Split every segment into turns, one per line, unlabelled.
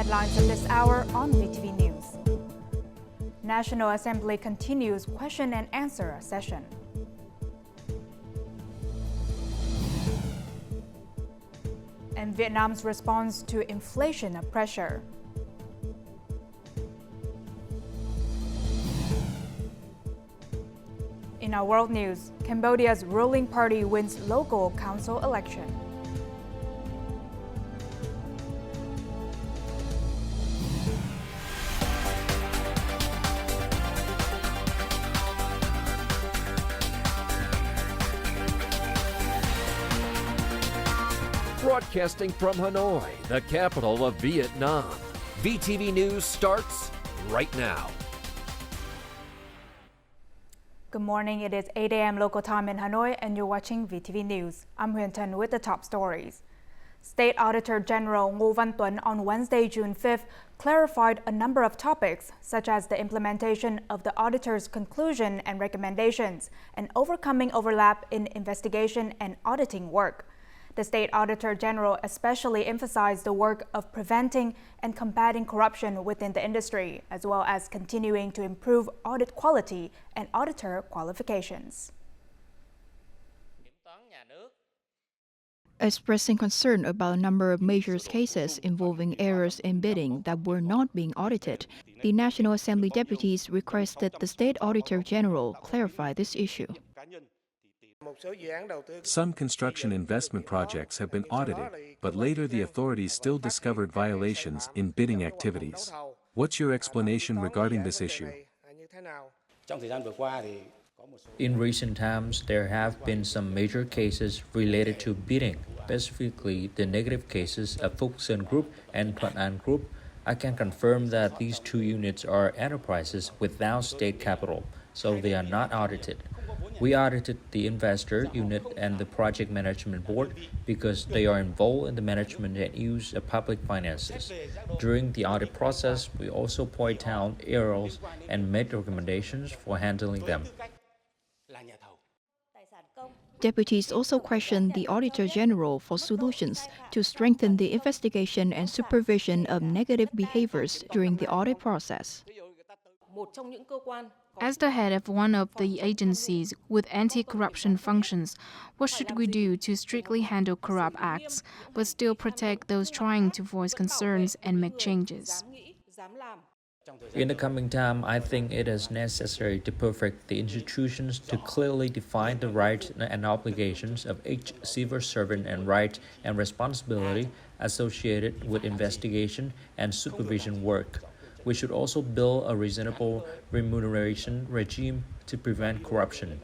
headlines of this hour on VTV News. National Assembly continues question and answer session. And Vietnam's response to inflation pressure. In our world news, Cambodia's ruling party wins local council election.
Broadcasting from Hanoi, the capital of Vietnam. VTV News starts right now.
Good morning, it is 8 a.m. local time in Hanoi and you're watching VTV News. I'm Huyền Thanh with the top stories. State Auditor General Ngô Văn Tuấn on Wednesday, June 5th, clarified a number of topics, such as the implementation of the auditor's conclusion and recommendations and overcoming overlap in investigation and auditing work. The State Auditor General especially emphasized the work of preventing and combating corruption within the industry, as well as continuing to improve audit quality and auditor qualifications.
Expressing concern about a number of major cases involving errors in bidding that were not being audited, the National Assembly deputies requested the State Auditor General clarify this issue.
Some construction investment projects have been audited, but later the authorities still discovered violations in bidding activities. What's your explanation regarding this issue?
In recent times, there have been some major cases related to bidding, specifically the negative cases of Phúc Group and Thuận An Group. I can confirm that these two units are enterprises without state capital, so they are not audited. We audited the investor unit and the project management board because they are involved in the management and use of public finances. During the audit process, we also point out errors and made recommendations for handling them.
Deputies also questioned the Auditor General for solutions to strengthen the investigation and supervision of negative behaviors during the audit process.
As the head of one of the agencies with anti-corruption functions, what should we do to strictly handle corrupt acts, but still protect those trying to voice concerns and make changes?
In the coming time, I think it is necessary to perfect the institutions to clearly define the rights and obligations of each civil servant and right and responsibility associated with investigation and supervision work. We should also build a reasonable remuneration regime to prevent corruption.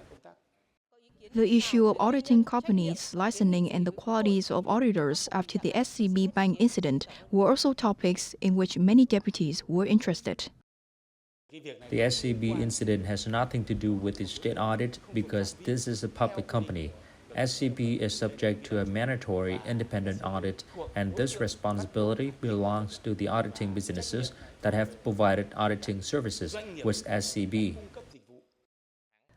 The issue of auditing companies, licensing and the qualities of auditors after the SCB Bank incident were also topics in which many deputies were interested.
The SCB incident has nothing to do with the state audit because this is a public company. SCB is subject to a mandatory independent audit, and this responsibility belongs to the auditing businesses that have provided auditing services with SCB.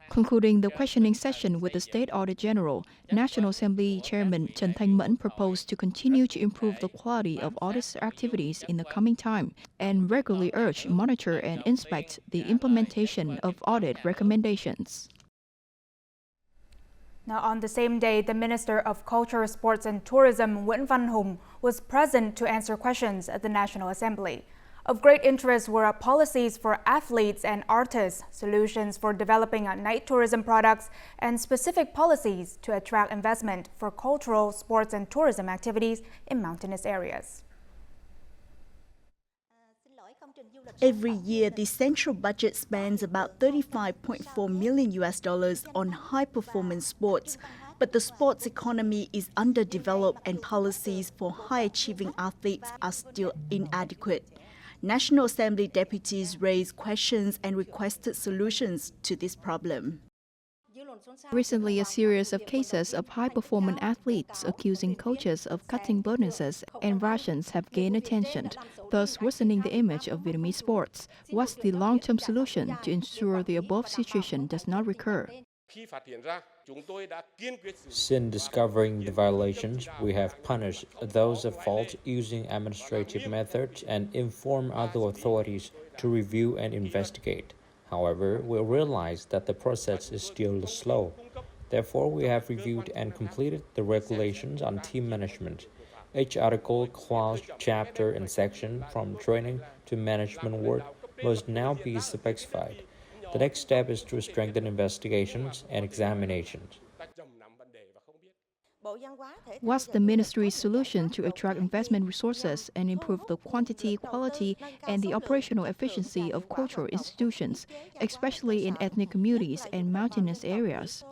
Concluding the questioning session with the State Audit General, National Assembly Chairman Trần Thanh Mẫn proposed to continue to improve the quality of audit activities in the coming time and regularly urge, monitor and inspect the implementation of audit recommendations.
Now, on the same day, the Minister of Culture, Sports and Tourism, Nguyễn Văn Hùng, was present to answer questions at the National Assembly. Of great interest were policies for athletes and artists, solutions for developing night tourism products, and specific policies to attract investment for cultural, sports and tourism activities in mountainous areas.
Every year, the central budget spends about $35.4 million on high-performance sports, but the sports economy is underdeveloped and policies for high-achieving athletes are still inadequate. National Assembly deputies raised questions and requested solutions to this problem.
Recently, a series of cases of high-performing athletes accusing coaches of cutting bonuses and rations have gained attention, thus worsening the image of Vietnamese sports. What's the long-term solution to ensure the above situation does not recur?
Since discovering the violations, we have punished those at fault using administrative methods and informed other authorities to review and investigate. However, we realize that the process is still slow. Therefore, we have reviewed and completed the regulations on team management. Each article, clause, chapter, and section, from training to management work, must now be specified. The next step is to strengthen investigations and examinations.
What's the ministry's solution to attract investment resources and improve the quantity, quality, and the operational efficiency of cultural institutions, especially in ethnic communities and mountainous areas?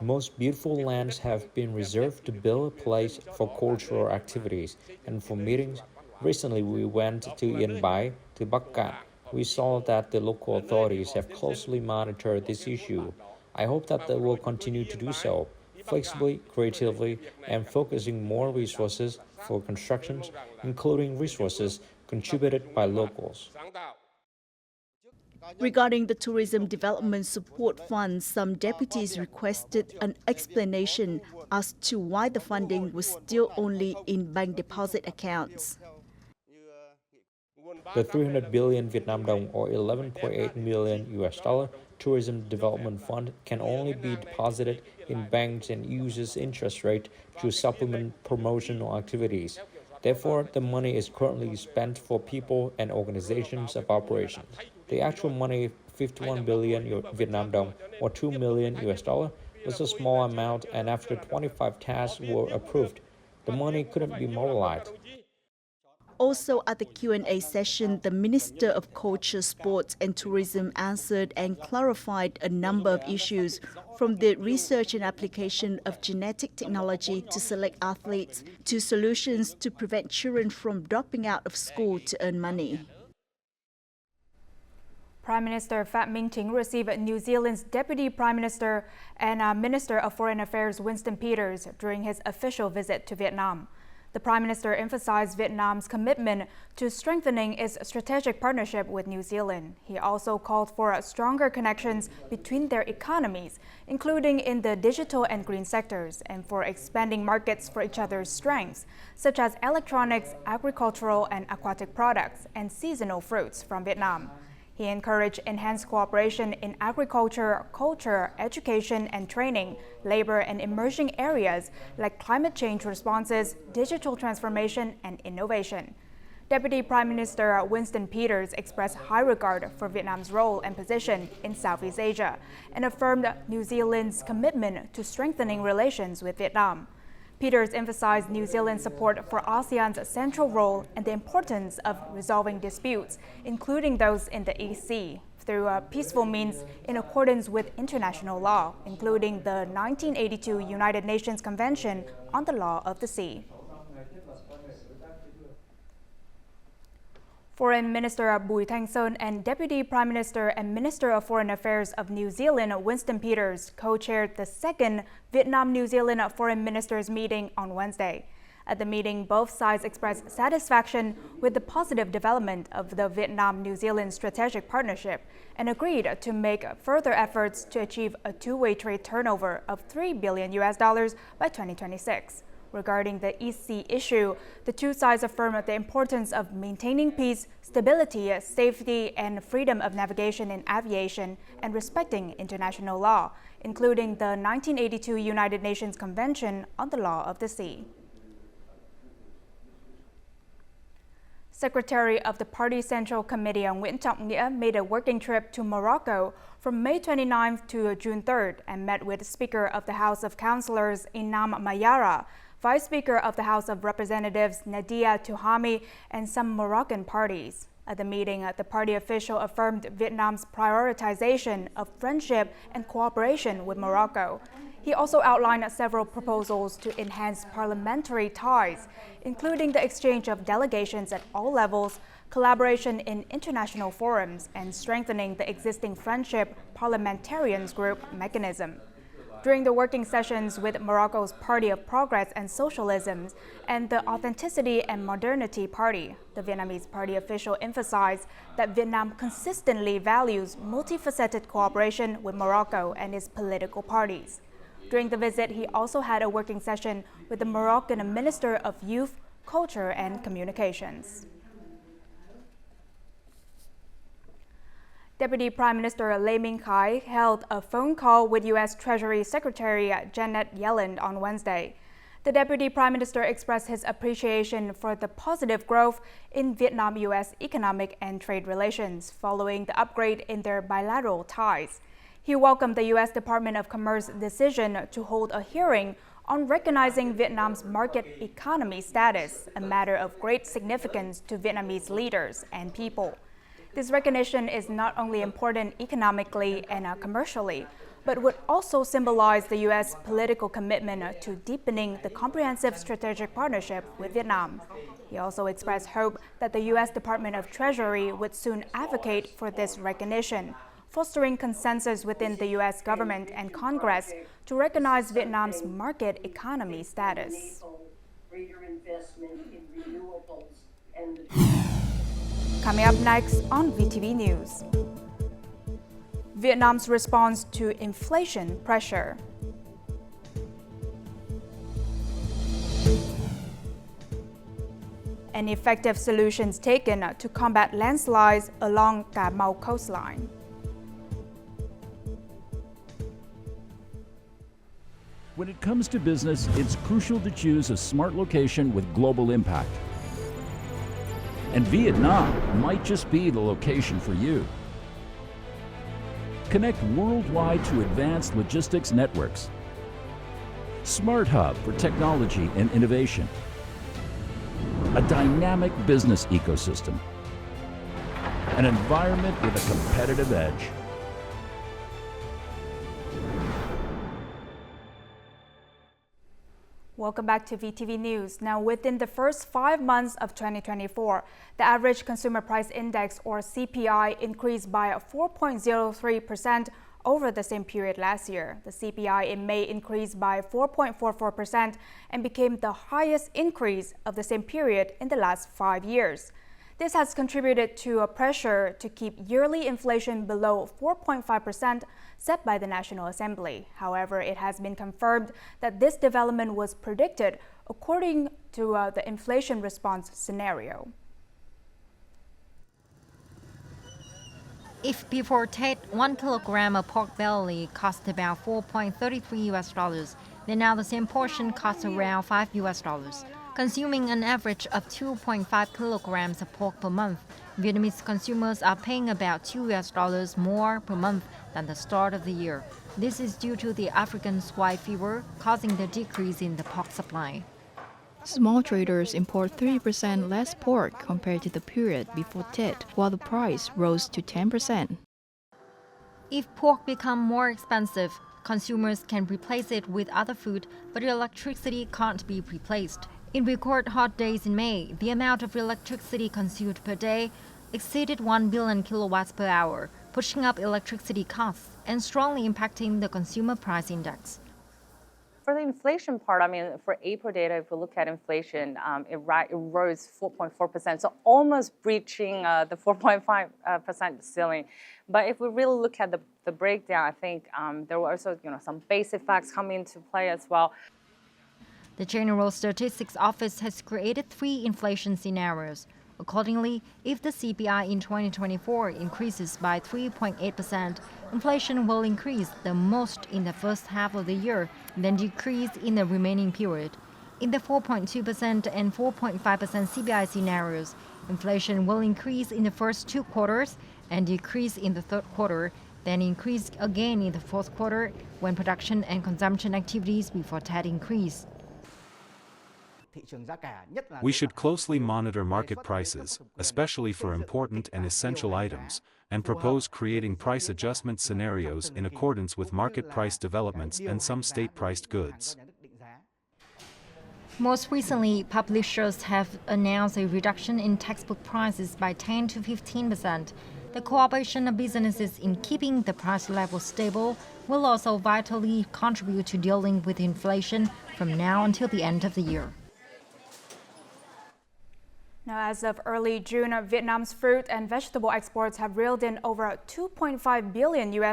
Most beautiful lands have been reserved to build a place for cultural activities and for meetings. Recently, we went to Yên Bái, to Bắc Cạn. We saw that the local authorities have closely monitored this issue. I hope that they will continue to do so, flexibly, creatively, and focusing more resources for constructions, including resources contributed by locals.
Regarding the Tourism Development Support Fund, some deputies requested an explanation as to why the funding was still only in bank deposit accounts.
The 300 billion Vietnam dong, or $11.8 million Tourism Development Fund can only be deposited in banks and uses interest rate to supplement promotional activities. Therefore, the money is currently spent for people and organizations of operations. The actual money, 51 billion Vietnam dong, or $2 million, was a small amount, and after 25 tasks were approved, the money couldn't be mobilized.
Also at the Q&A session, the Minister of Culture, Sports and Tourism answered and clarified a number of issues, from the research and application of genetic technology to select athletes, to solutions to prevent children from dropping out of school to earn money.
Prime Minister Pham Minh Chính received New Zealand's Deputy Prime Minister and Minister of Foreign Affairs Winston Peters during his official visit to Vietnam. The Prime Minister emphasized Vietnam's commitment to strengthening its strategic partnership with New Zealand. He also called for stronger connections between their economies, including in the digital and green sectors, and for expanding markets for each other's strengths, such as electronics, agricultural and aquatic products, and seasonal fruits from Vietnam. He encouraged enhanced cooperation in agriculture, culture, education and training, labor and emerging areas like climate change responses, digital transformation and innovation. Deputy Prime Minister Winston Peters expressed high regard for Vietnam's role and position in Southeast Asia and affirmed New Zealand's commitment to strengthening relations with Vietnam. Peters emphasized New Zealand's support for ASEAN's central role and the importance of resolving disputes, including those in the East Sea, through peaceful means in accordance with international law, including the 1982 United Nations Convention on the Law of the Sea. Foreign Minister Bùi Thanh Sơn and Deputy Prime Minister and Minister of Foreign Affairs of New Zealand Winston Peters co-chaired the second Vietnam-New Zealand Foreign Ministers meeting on Wednesday. At the meeting, both sides expressed satisfaction with the positive development of the Vietnam-New Zealand strategic partnership and agreed to make further efforts to achieve a two-way trade turnover of $3 billion by 2026. Regarding the East Sea issue, the two sides affirmed the importance of maintaining peace, stability, safety, and freedom of navigation in aviation and respecting international law, including the 1982 United Nations Convention on the Law of the Sea. Secretary of the Party Central Committee Nguyễn Trọng Nghĩa made a working trip to Morocco from May 29th to June 3rd and met with Speaker of the House of Councillors Inam Mayara, Vice Speaker of the House of Representatives Nadia Touhami, and some Moroccan parties. At the meeting, the party official affirmed Vietnam's prioritization of friendship and cooperation with Morocco. He also outlined several proposals to enhance parliamentary ties, including the exchange of delegations at all levels, collaboration in international forums, and strengthening the existing Friendship Parliamentarians Group mechanism. During the working sessions with Morocco's Party of Progress and Socialism and the Authenticity and Modernity Party, the Vietnamese party official emphasized that Vietnam consistently values multifaceted cooperation with Morocco and its political parties. During the visit, he also had a working session with the Moroccan Minister of Youth, Culture and Communications. Deputy Prime Minister Lê Minh Khái held a phone call with U.S. Treasury Secretary Janet Yellen on Wednesday. The Deputy Prime Minister expressed his appreciation for the positive growth in Vietnam-U.S. economic and trade relations following the upgrade in their bilateral ties. He welcomed the U.S. Department of Commerce's decision to hold a hearing on recognizing Vietnam's market economy status, a matter of great significance to Vietnamese leaders and people. This recognition is not only important economically and commercially, but would also symbolize the U.S. political commitment to deepening the comprehensive strategic partnership with Vietnam. He also expressed hope that the U.S. Department of Treasury would soon advocate for this recognition, fostering consensus within the U.S. government and Congress to recognize Vietnam's market economy status. Coming up next on VTV News. Vietnam's response to inflation pressure. And effective solutions taken to combat landslides along Cà Mau coastline.
When it comes to business, it's crucial to choose a smart location with global impact. And Vietnam might just be the location for you. Connect worldwide to advanced logistics networks. Smart hub for technology and innovation. A dynamic business ecosystem. An environment with a competitive edge.
Welcome back to VTV News. Now, within the first 5 months of 2024, the average consumer price index, or CPI, increased by 4.03% over the same period last year. The CPI in May increased by 4.44% and became the highest increase of the same period in the last 5 years. This has contributed to a pressure to keep yearly inflation below 4.5% set by the National Assembly. However, it has been confirmed that this development was predicted according to the inflation response scenario.
If before Tet, 1 kilogram of pork belly cost about $4.33, then now the same portion costs around $5. Consuming an average of 2.5 kilograms of pork per month, Vietnamese consumers are paying about $2 more per month than the start of the year. This is due to the African swine fever causing the decrease in the pork supply.
Small traders import 30% less pork compared to the period before Tet, while the price rose to 10%.
If pork becomes more expensive, consumers can replace it with other food, but electricity can't be replaced. In record hot days in May, the amount of electricity consumed per day exceeded 1 billion kilowatts per hour, pushing up electricity costs and strongly impacting the consumer price index.
For the inflation part, for April data, if we look at inflation, it rose 4.4%, so almost breaching the 4.5% ceiling. But if we really look at the breakdown, I think there were also some base effects coming into play as well.
The General Statistics Office has created 3 inflation scenarios. Accordingly, if the CPI in 2024 increases by 3.8%, inflation will increase the most in the first half of the year, then decrease in the remaining period. In the 4.2% and 4.5% CPI scenarios, inflation will increase in the first 2 quarters and decrease in the third quarter, then increase again in the fourth quarter when production and consumption activities before Tet increase.
We should closely monitor market prices, especially for important and essential items, and propose creating price adjustment scenarios in accordance with market price developments and some state-priced goods.
Most recently, publishers have announced a reduction in textbook prices by 10 to 15%. The cooperation of businesses in keeping the price level stable will also vitally contribute to dealing with inflation from now until the end of the year.
Now, as of early June, Vietnam's fruit and vegetable exports have reeled in over $2.5 billion,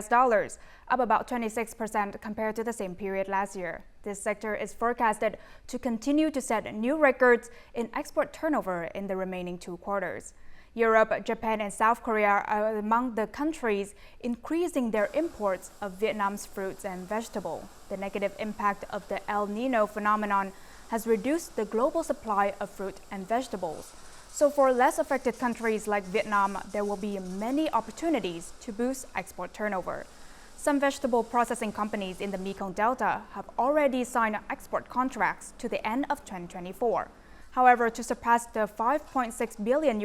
up about 26% compared to the same period last year. This sector is forecasted to continue to set new records in export turnover in the remaining 2 quarters. Europe, Japan, and South Korea are among the countries increasing their imports of Vietnam's fruits and vegetables. The negative impact of the El Nino phenomenon has reduced the global supply of fruit and vegetables. So for less affected countries like Vietnam, there will be many opportunities to boost export turnover. Some vegetable processing companies in the Mekong Delta have already signed export contracts to the end of 2024. However, to surpass the $5.6 billion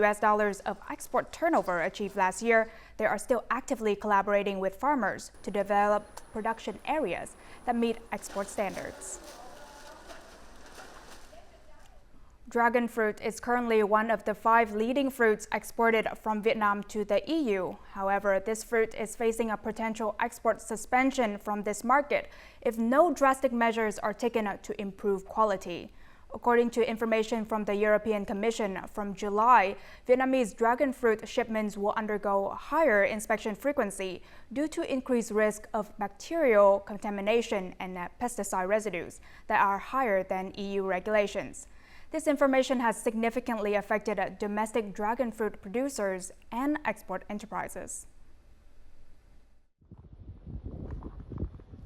of export turnover achieved last year, they are still actively collaborating with farmers to develop production areas that meet export standards. Dragon fruit is currently one of the 5 leading fruits exported from Vietnam to the EU. However, this fruit is facing a potential export suspension from this market if no drastic measures are taken to improve quality. According to information from the European Commission, from July, Vietnamese dragon fruit shipments will undergo higher inspection frequency due to increased risk of bacterial contamination and pesticide residues that are higher than EU regulations. This information has significantly affected domestic dragon fruit producers and export enterprises.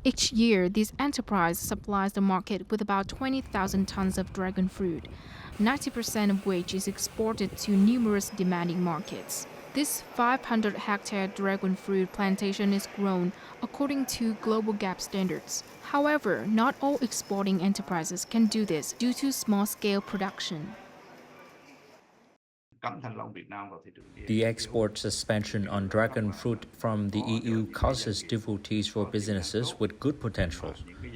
Each year, this enterprise supplies the market with about 20,000 tons of dragon fruit, 90% of which is exported to numerous demanding markets. This 500-hectare dragon fruit plantation is grown according to global GAP standards. However, not all exporting enterprises can do this due to small-scale production.
The export suspension on dragon fruit from the EU causes difficulties for businesses with good potential.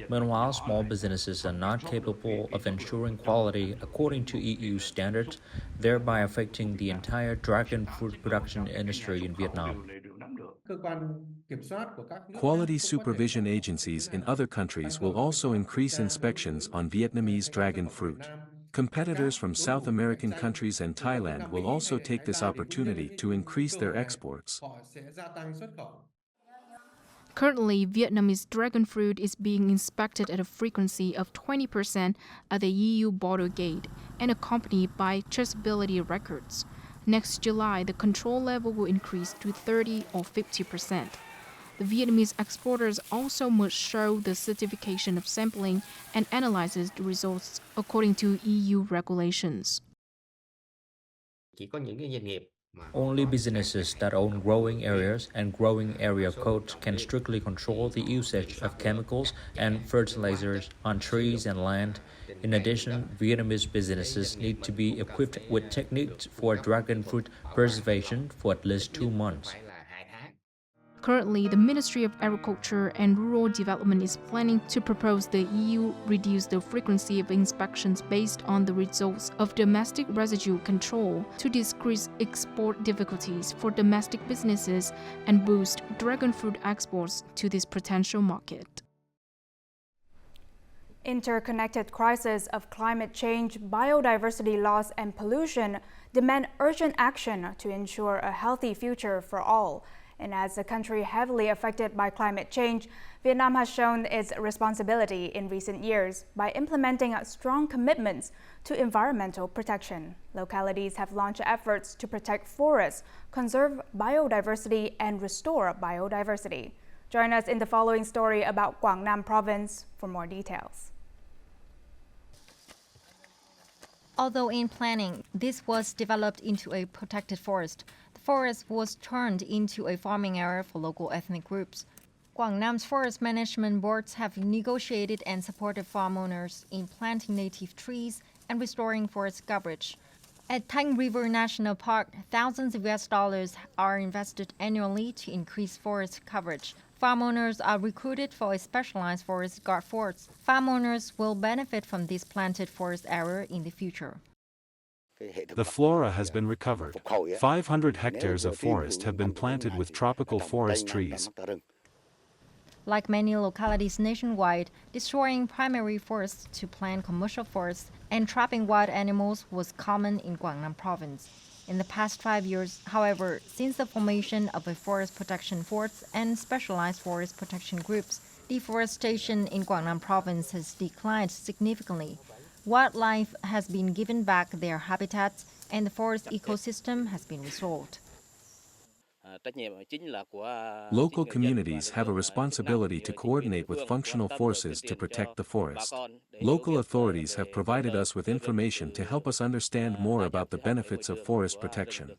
Meanwhile, small businesses are not capable of ensuring quality according to EU standards, thereby affecting the entire dragon fruit production industry in Vietnam.
Quality supervision agencies in other countries will also increase inspections on Vietnamese dragon fruit. Competitors from South American countries and Thailand will also take this opportunity to increase their exports.
Currently, Vietnamese dragon fruit is being inspected at a frequency of 20% at the EU border gate and accompanied by traceability records. Next July, the control level will increase to 30 or 50%. The Vietnamese exporters also must show the certification of sampling and analyzes the results according to EU regulations.
Only businesses that own growing areas and growing area codes can strictly control the usage of chemicals and fertilizers on trees and land. In addition, Vietnamese businesses need to be equipped with techniques for dragon fruit preservation for at least 2 months.
Currently, the Ministry of Agriculture and Rural Development is planning to propose the EU reduce the frequency of inspections based on the results of domestic residue control to decrease export difficulties for domestic businesses and boost dragon fruit exports to this potential market.
Interconnected crises of climate change, biodiversity loss, and pollution demand urgent action to ensure a healthy future for all. And as a country heavily affected by climate change, Vietnam has shown its responsibility in recent years by implementing strong commitments to environmental protection. Localities have launched efforts to protect forests, conserve biodiversity, and restore biodiversity. Join us in the following story about Quảng Nam Province for more details.
Although in planning, this was developed into a protected forest, the forest was turned into a farming area for local ethnic groups. Quảng Nam's forest management boards have negotiated and supported farm owners in planting native trees and restoring forest coverage. At Thanh River National Park, thousands of US dollars are invested annually to increase forest coverage. Farm owners are recruited for a specialized forest guard force. Farm owners will benefit from this planted forest area in the future.
The flora has been recovered. 500 hectares of forest have been planted with tropical forest trees.
Like many localities nationwide, destroying primary forests to plant commercial forests and trapping wild animals was common in Guangnan Province. In the past 5 years, however, since the formation of a forest protection force and specialized forest protection groups, deforestation in Guangnan Province has declined significantly. Wildlife has been given back their habitats and the forest ecosystem has been restored.
Local communities have a responsibility to coordinate with functional forces to protect the forest. Local authorities have provided us with information to help us understand more about the benefits of forest protection.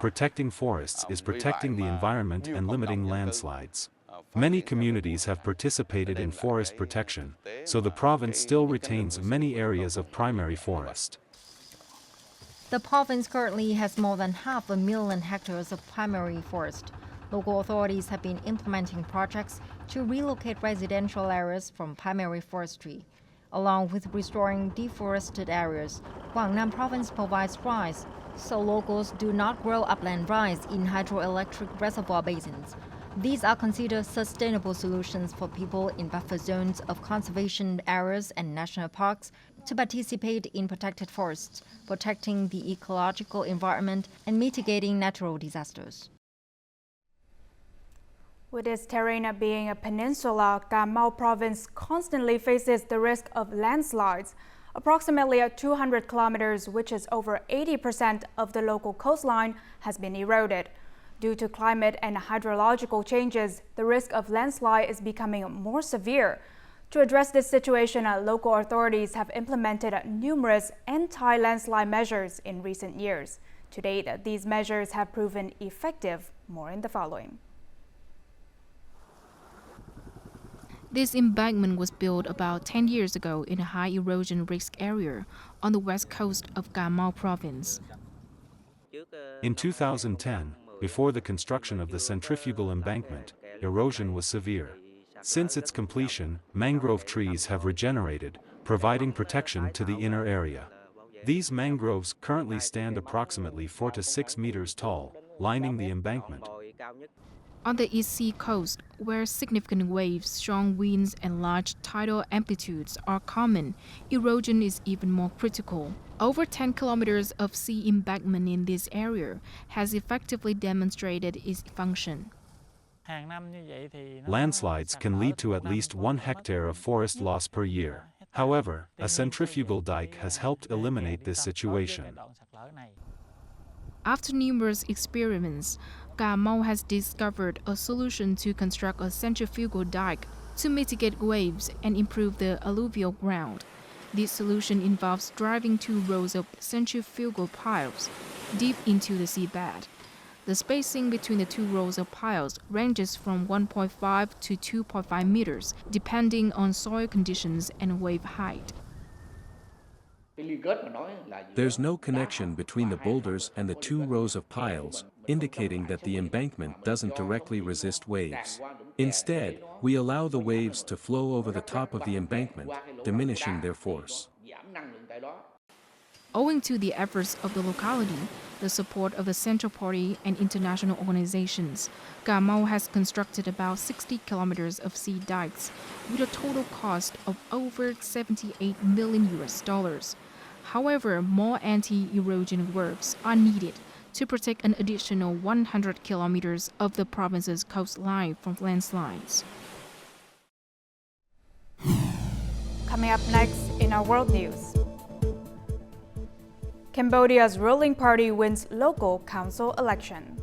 Protecting forests is protecting the environment and limiting landslides. Many communities have participated in forest protection, so the province still retains many areas of primary forest.
The province currently has more than 500,000 hectares of primary forest. Local authorities have been implementing projects to relocate residential areas from primary forestry. Along with restoring deforested areas, Guangnan Province provides rice, so locals do not grow upland rice in hydroelectric reservoir basins. These are considered sustainable solutions for people in buffer zones of conservation areas and national parks to participate in protected forests, protecting the ecological environment and mitigating natural disasters.
With its terrain being a peninsula, Cà Province constantly faces the risk of landslides. Approximately 200 kilometers, which is over 80% of the local coastline, has been eroded. Due to climate and hydrological changes, the risk of landslide is becoming more severe. To address this situation, local authorities have implemented numerous anti-landslide measures in recent years. To date, these measures have proven effective. More in the following.
This embankment was built about 10 years ago in a high erosion risk area on the west coast of Cà Mau Province.
In 2010, before the construction of the centrifugal embankment, erosion was severe. Since its completion, mangrove trees have regenerated, providing protection to the inner area. These mangroves currently stand approximately 4 to 6 meters tall, lining the embankment.
On the East Sea coast, where significant waves, strong winds, and large tidal amplitudes are common, erosion is even more critical. Over 10 kilometers of sea embankment in this area has effectively demonstrated its function.
Landslides can lead to at least 1 hectare of forest loss per year. However, a centrifugal dike has helped eliminate this situation.
After numerous experiments, Cà Mau has discovered a solution to construct a centrifugal dike to mitigate waves and improve the alluvial ground. This solution involves driving 2 rows of centrifugal piles deep into the seabed. The spacing between the 2 rows of piles ranges from 1.5 to 2.5 meters, depending on soil conditions and wave height.
There's no connection between the boulders and the 2 rows of piles, indicating that the embankment doesn't directly resist waves. Instead, we allow the waves to flow over the top of the embankment, diminishing their force.
Owing to the efforts of the locality, the support of the Central Party and international organizations, Cà Mau has constructed about 60 kilometers of sea dikes with a total cost of over $78 million. However, more anti-erosion works are needed to protect an additional 100 kilometers of the province's coastline from landslides.
Coming up next in our world news. Cambodia's ruling party wins local council election.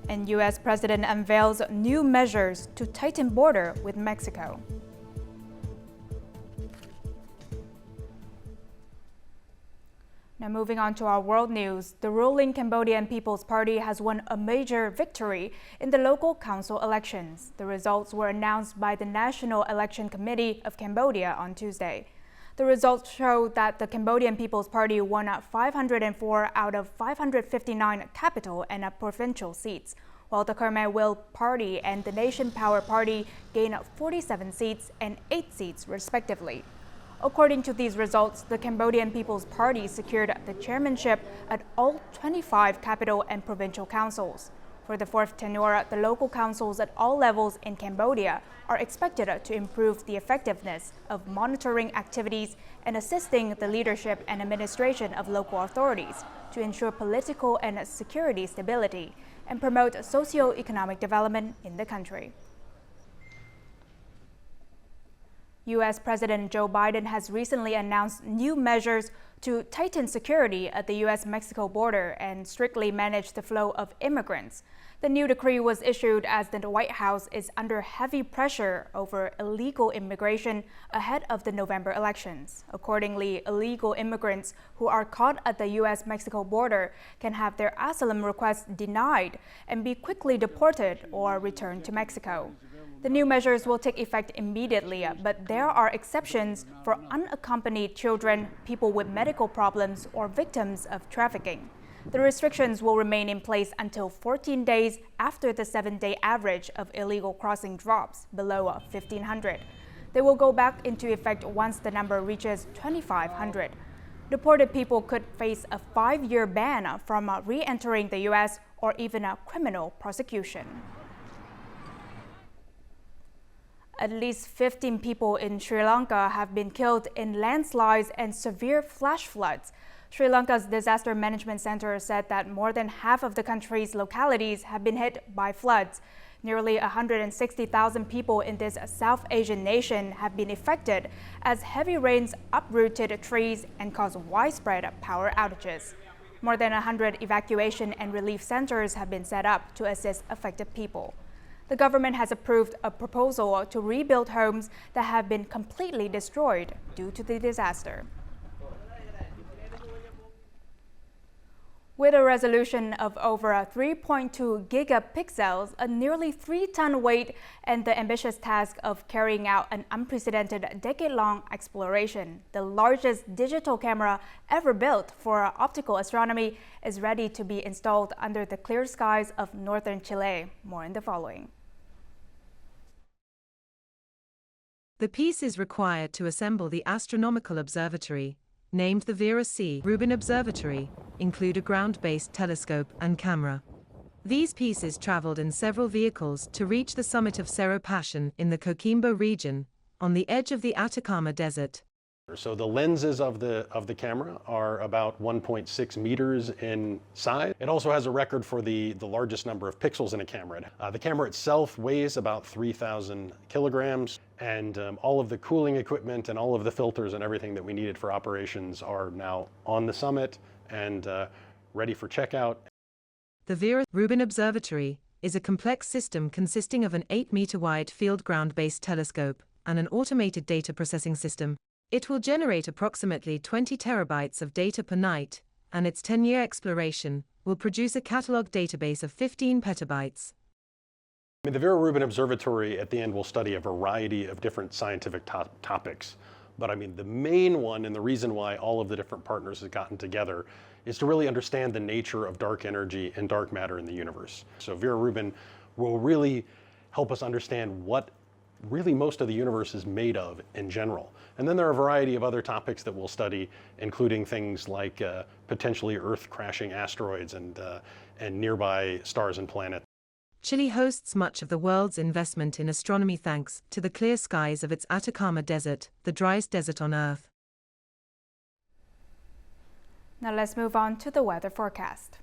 And U.S. President unveils new measures to tighten border with Mexico. Now moving on to our world news, the ruling Cambodian People's Party has won a major victory in the local council elections. The results were announced by the National Election Committee of Cambodia on Tuesday. The results show that the Cambodian People's Party won 504 out of 559 capital and provincial seats, while the Khmer Will Party and the Nation Power Party gained 47 seats and 8 seats respectively. According to these results, the Cambodian People's Party secured the chairmanship at all 25 capital and provincial councils. For the fourth tenure, the local councils at all levels in Cambodia are expected to improve the effectiveness of monitoring activities and assisting the leadership and administration of local authorities to ensure political and security stability and promote socio-economic development in the country. U.S. President Joe Biden has recently announced new measures to tighten security at the U.S.-Mexico border and strictly manage the flow of immigrants. The new decree was issued as the White House is under heavy pressure over illegal immigration ahead of the November elections. Accordingly, illegal immigrants who are caught at the U.S.-Mexico border can have their asylum requests denied and be quickly deported or returned to Mexico. The new measures will take effect immediately, but there are exceptions for unaccompanied children, people with medical problems, or victims of trafficking. The restrictions will remain in place until 14 days after the 7-day average of illegal crossing drops below 1,500. They will go back into effect once the number reaches 2,500. Deported people could face a 5-year ban from re-entering the U.S. or even a criminal prosecution. At least 15 people in Sri Lanka have been killed in landslides and severe flash floods. Sri Lanka's Disaster Management Center said that more than half of the country's localities have been hit by floods. Nearly 160,000 people in this South Asian nation have been affected as heavy rains uprooted trees and caused widespread power outages. More than 100 evacuation and relief centers have been set up to assist affected people. The government has approved a proposal to rebuild homes that have been completely destroyed due to the disaster. With a resolution of over 3.2 gigapixels, a nearly 3-ton weight, and the ambitious task of carrying out an unprecedented decade-long exploration, the largest digital camera ever built for optical astronomy is ready to be installed under the clear skies of northern Chile. More in the following.
The piece is required to assemble the astronomical observatory, named the Vera C. Rubin Observatory, include a ground-based telescope and camera. These pieces traveled in several vehicles to reach the summit of Cerro Passion in the Coquimbo region, on the edge of the Atacama Desert.
So the lenses of the camera are about 1.6 meters in size. It also has a record for the largest number of pixels in a camera. The camera itself weighs about 3,000 kilograms, and all of the cooling equipment and all of the filters and everything that we needed for operations are now on the summit and ready for checkout.
The Vera Rubin Observatory is a complex system consisting of an 8-meter-wide field ground-based telescope and an automated data processing system. It will generate approximately 20 terabytes of data per night, and its 10-year exploration will produce a catalog database of 15 petabytes.
The Vera Rubin Observatory at the end will study a variety of different scientific topics. But the main one, and the reason why all of the different partners have gotten together, is to really understand the nature of dark energy and dark matter in the universe. So Vera Rubin will really help us understand what really most of the universe is made of in general. And then there are a variety of other topics that we'll study, including things like potentially Earth-crashing asteroids and nearby stars and planets.
Chile hosts much of the world's investment in astronomy thanks to the clear skies of its Atacama Desert, the driest desert on Earth.
Now let's move on to the weather forecast.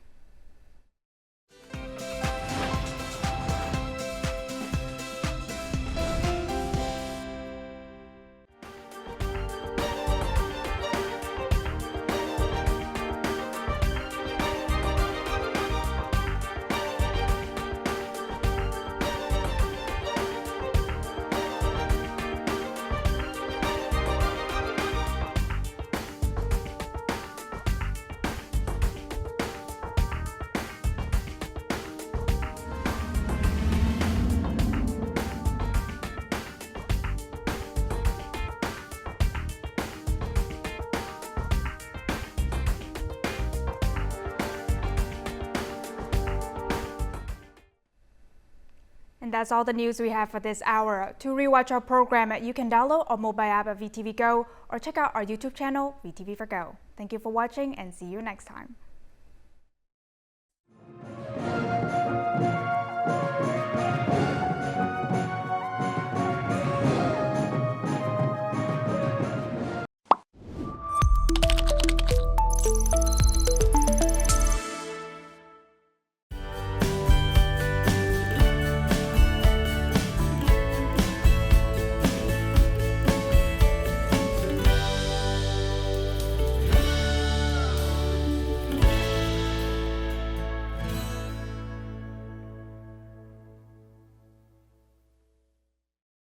And that's all the news we have for this hour. To rewatch our program, you can download our mobile app at VTVgo or check out our YouTube channel, VTV4Go. Thank you for watching and see you next time.